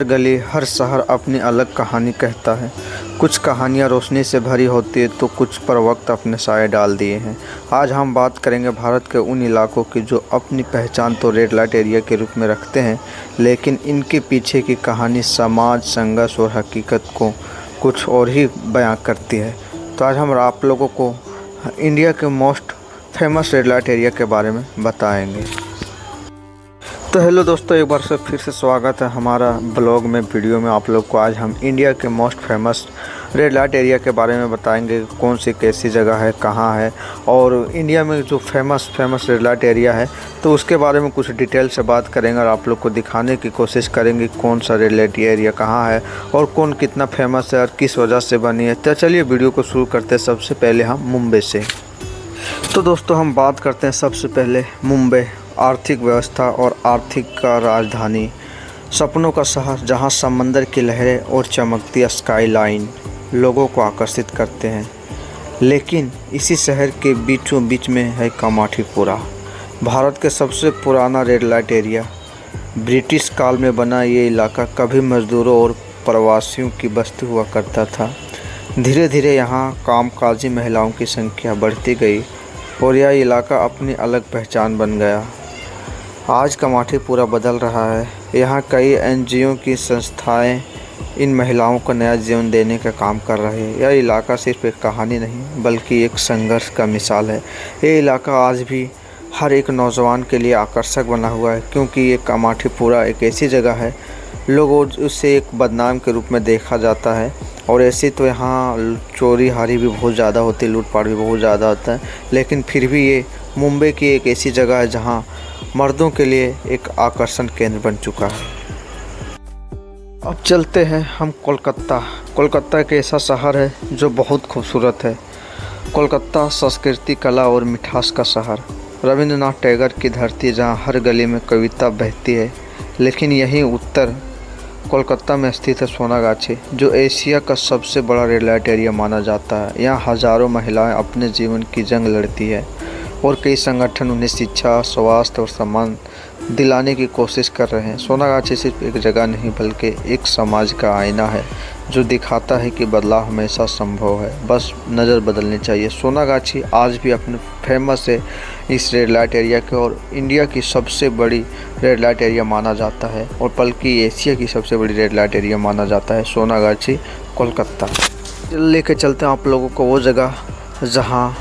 हर गली, हर शहर अपनी अलग कहानी कहता है। कुछ कहानियाँ रोशनी से भरी होती है तो कुछ पर वक्त अपने साए डाल दिए हैं। आज हम बात करेंगे भारत के उन इलाकों की जो अपनी पहचान तो रेड लाइट एरिया के रूप में रखते हैं, लेकिन इनके पीछे की कहानी समाज, संघर्ष और हकीकत को कुछ और ही बयां करती है। तो आज हम आप लोगों को इंडिया के most famous red light area के बारे में बताएंगे। तो हेलो दोस्तों, एक बार से फिर से स्वागत है हमारा ब्लॉग में, वीडियो में। आप लोग को आज हम इंडिया के most famous red light area के बारे में बताएंगे। कौन सी कैसी जगह है, कहाँ है, और इंडिया में जो फेमस रेड लाइट एरिया है तो उसके बारे में कुछ डिटेल से बात करेंगे और आप लोग को दिखाने की कोशिश करेंगे कौन सा रेड लाइट एरिया कहाँ है और कौन कितना फेमस है और किस वजह से बनी है। तो चलिए वीडियो को शुरू करते हैं। सबसे पहले हम मुंबई से। तो दोस्तों हम बात करते हैं सबसे पहले मुंबई, आर्थिक व्यवस्था और आर्थिक का राजधानी, सपनों का शहर जहां समंदर की लहरें और चमकती स्काई लाइन लोगों को आकर्षित करते हैं। लेकिन इसी शहर के बीचों बीच में है कामाठीपुरा, भारत के सबसे पुराना रेड लाइट एरिया। ब्रिटिश काल में बना ये इलाका कभी मजदूरों और प्रवासियों की बस्ती हुआ करता था। धीरे धीरे यहाँ कामकाजी महिलाओं की संख्या बढ़ती गई और यह इलाका अपनी अलग पहचान बन गया। आज कामाठीपुरा बदल रहा है। यहाँ कई एनजीओ की संस्थाएं इन महिलाओं को नया जीवन देने का काम कर रहे हैं। यह इलाका सिर्फ एक कहानी नहीं बल्कि एक संघर्ष का मिसाल है। ये इलाका आज भी हर एक नौजवान के लिए आकर्षक बना हुआ है, क्योंकि ये कामाठीपुरा एक ऐसी जगह है लोग उसे एक बदनाम के रूप में देखा जाता है। और ऐसे तो यहाँ चोरी हारी भी बहुत ज़्यादा होती है, लूटपाट भी बहुत ज़्यादा होता है, लेकिन फिर भी ये मुंबई की एक ऐसी जगह है जहाँ मर्दों के लिए एक आकर्षण केंद्र बन चुका है। अब चलते हैं हम कोलकाता। कोलकाता एक ऐसा शहर है जो बहुत खूबसूरत है। कोलकाता संस्कृति, कला और मिठास का शहर, रविंद्रनाथ टैगोर की धरती जहाँ हर गली में कविता बहती है। लेकिन यहीं उत्तर कोलकाता में स्थित है सोनागाछी, जो एशिया का सबसे बड़ा रेड लाइट एरिया माना जाता है। यहाँ हजारों महिलाएं अपने जीवन की जंग लड़ती है और कई संगठन उन्हें शिक्षा, स्वास्थ्य और सम्मान दिलाने की कोशिश कर रहे हैं। सोनागाछी सिर्फ एक जगह नहीं बल्कि एक समाज का आईना है जो दिखाता है कि बदलाव हमेशा संभव है, बस नज़र बदलनी चाहिए। सोनागाछी आज भी अपने फेमस है इस रेड लाइट एरिया के, और इंडिया की सबसे बड़ी रेड लाइट एरिया माना जाता है, और बल्कि एशिया की सबसे बड़ी रेड लाइट एरिया माना जाता है सोनागाछी, कोलकाता। लेके चलते हैं आप लोगों को वो जगह जहाँ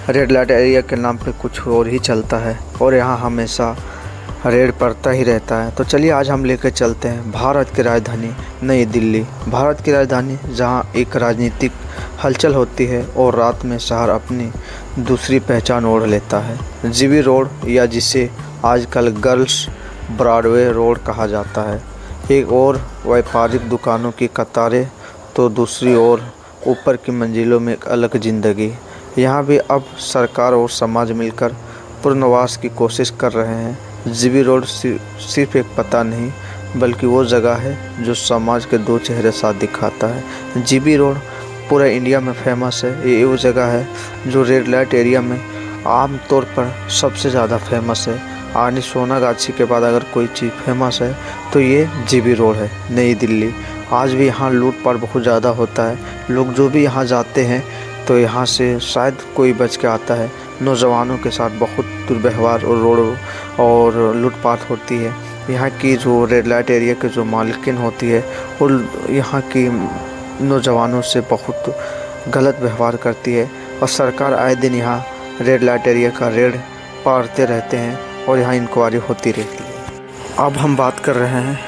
रेड लाइट एरिया के नाम पे कुछ और ही चलता है और यहाँ हमेशा रेड पड़ता ही रहता है। तो चलिए आज हम लेकर चलते हैं भारत की राजधानी नई दिल्ली। भारत की राजधानी जहाँ एक राजनीतिक हलचल होती है और रात में शहर अपनी दूसरी पहचान ओढ़ लेता है। जीबी रोड, या जिसे आजकल गर्ल्स ब्रॉडवे रोड कहा जाता है, एक और व्यापारिक दुकानों की कतारें तो दूसरी ओर ऊपर की मंजिलों में एक अलग ज़िंदगी। यहाँ भी अब सरकार और समाज मिलकर पुनर्वास की कोशिश कर रहे हैं। जीबी रोड सिर्फ एक पता नहीं बल्कि वो जगह है जो समाज के दो चेहरे साथ दिखाता है। जीबी रोड पूरे इंडिया में फेमस है। ये वो जगह है जो रेड लाइट एरिया में आम तौर पर सबसे ज़्यादा फेमस है। यानी सोनागाछी के बाद अगर कोई चीज़ फेमस है तो ये जीबी रोड है, नई दिल्ली। आज भी यहाँ लूटपाट बहुत ज़्यादा होता है। लोग जो भी यहाँ जाते हैं तो यहाँ से शायद कोई बच के आता है। नौजवानों के साथ बहुत दुर्व्यवहार और रोड और लूटपाट होती है। यहाँ की जो रेड लाइट एरिया की जो मालकिन होती है वो यहाँ की नौजवानों से बहुत गलत व्यवहार करती है, और सरकार आए दिन यहाँ रेड लाइट एरिया का रेड पाड़ते रहते हैं और यहाँ इंक्वायरी होती रहती है। अब हम बात कर रहे हैं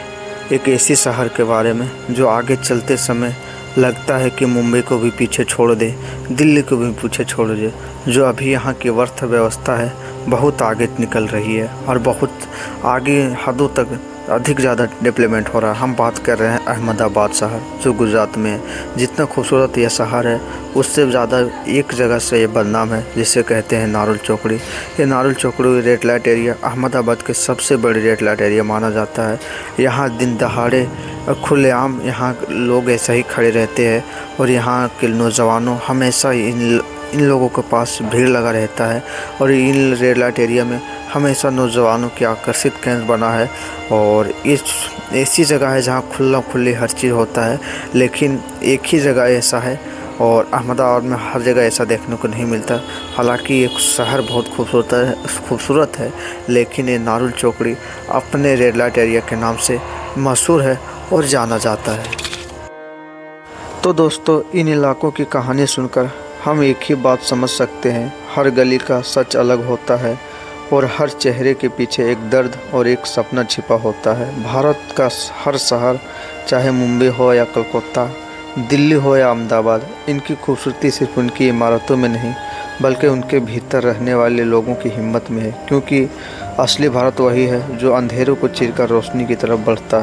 एक ऐसी शहर के बारे में जो आगे चलते समय लगता है कि मुंबई को भी पीछे छोड़ दे, दिल्ली को भी पीछे छोड़ दे। जो अभी यहाँ की अर्थव्यवस्था है बहुत आगे निकल रही है और बहुत आगे हदों तक अधिक ज़्यादा डेवलपमेंट हो रहा है। हम बात कर रहे हैं अहमदाबाद शहर, जो गुजरात में है। जितना खूबसूरत यह शहर है उससे ज़्यादा एक जगह से ये बदनाम है जिसे कहते हैं नारुल चौकड़ी। ये नारुल चौकड़ी रेड लाइट एरिया अहमदाबाद के सबसे बड़ी रेड लाइट एरिया माना जाता है। यहाँ दिन दहाड़े खुलेआम यहाँ लोग ऐसा ही खड़े रहते हैं और यहाँ के नौजवानों हमेशा इन लोगों के पास भीड़ लगा रहता है और इन रेड लाइट एरिया में हमेशा नौजवानों के आकर्षित केंद्र बना है। और इस ऐसी जगह है जहाँ खुल्ला खुल्ली हर चीज़ होता है, लेकिन एक ही जगह ऐसा है और अहमदाबाद में हर जगह ऐसा देखने को नहीं मिलता। हालांकि एक शहर बहुत खूबसूरत है, लेकिन ये नारुल चौकड़ी अपने रेड लाइट एरिया के नाम से मशहूर है और जाना जाता है। तो दोस्तों, इन इलाकों की कहानी सुनकर हम एक ही बात समझ सकते हैं, हर गली का सच अलग होता है और हर चेहरे के पीछे एक दर्द और एक सपना छिपा होता है। भारत का हर शहर, चाहे मुंबई हो या कलकत्ता, दिल्ली हो या अहमदाबाद, इनकी खूबसूरती सिर्फ उनकी इमारतों में नहीं बल्कि उनके भीतर रहने वाले लोगों की हिम्मत में है। क्योंकि असली भारत वही है जो अंधेरों को चीरकर रोशनी की तरफ बढ़ता है।